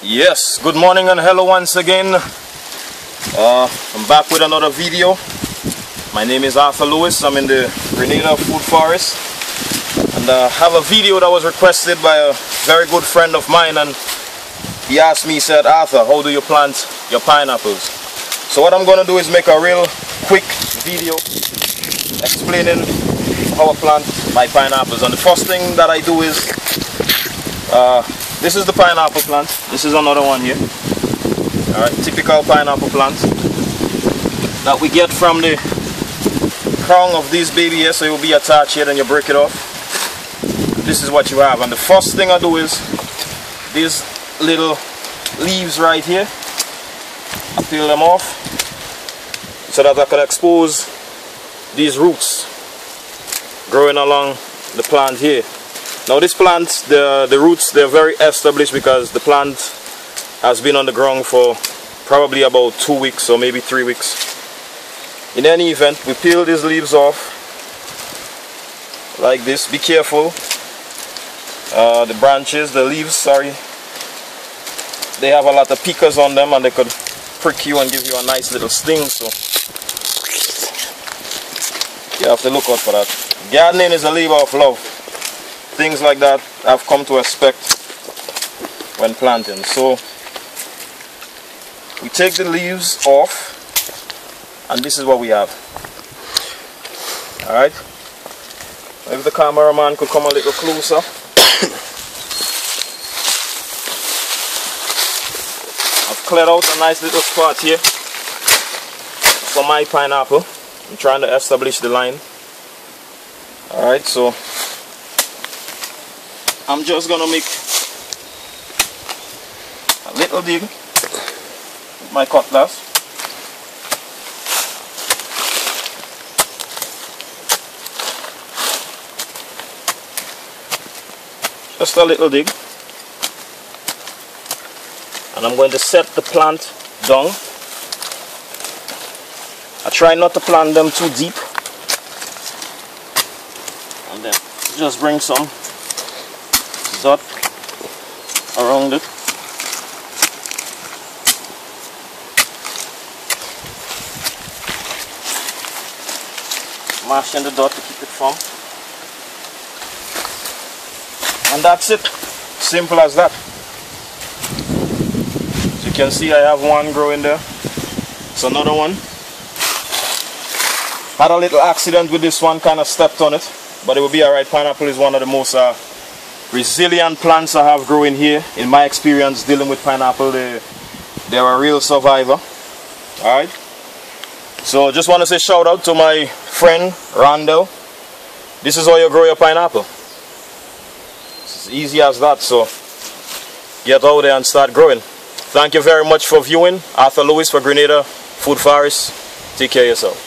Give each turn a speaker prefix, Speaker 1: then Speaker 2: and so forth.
Speaker 1: Yes, good morning and hello once again. I'm back with another video. My name is Arthur Lewis. I'm in the Grenada Food Forest, and I have a video that was requested by a very good friend of mine, and he asked me, he said, Arthur, how do you plant your pineapples? So what I'm going to do is make a real quick video explaining how I plant my pineapples. And the first thing that I do is this is the pineapple plant. This is another one here. Alright, typical pineapple plant that we get from the crown of this baby here. So it will be attached here, then you break it off. This is what you have. And the first thing I do is these little leaves right here, I peel them off so that I can expose these roots growing along the plant here. Now this plant, the roots, they're very established because the plant has been on the ground for probably about 2 weeks or maybe 3 weeks. In any event, we peel these leaves off like this. Be careful. The branches, the leaves, sorry, they have a lot of pickers on them and they could prick you and give you a nice little sting, so you have to look out for that. Gardening is a labor of love. Things like that I've come to expect when planting. So we take the leaves off, and this is what we have. Alright, if the cameraman could come a little closer. I've cleared out a nice little spot here for my pineapple. I'm trying to establish the line. Alright, so I'm just gonna make a little dig with my cutlass. Just a little dig. And I'm going to set the plant down. I try not to plant them too deep. And then just bring some dot around it. Mashing the dot to keep it firm. And that's it. Simple as that. As you can see, I have one growing there. It's another one. Had a little accident with this one, kind of stepped on it, but it will be alright. Pineapple is one of the most resilient plants I have growing here. In my experience dealing with pineapple, they're a real survivor. Alright, so just want to say shout out to my friend Randall. This is how you grow your pineapple. It's as easy as that, so get out there and start growing. Thank you very much for viewing. Arthur Lewis for Grenada Food Forest. Take care of yourself.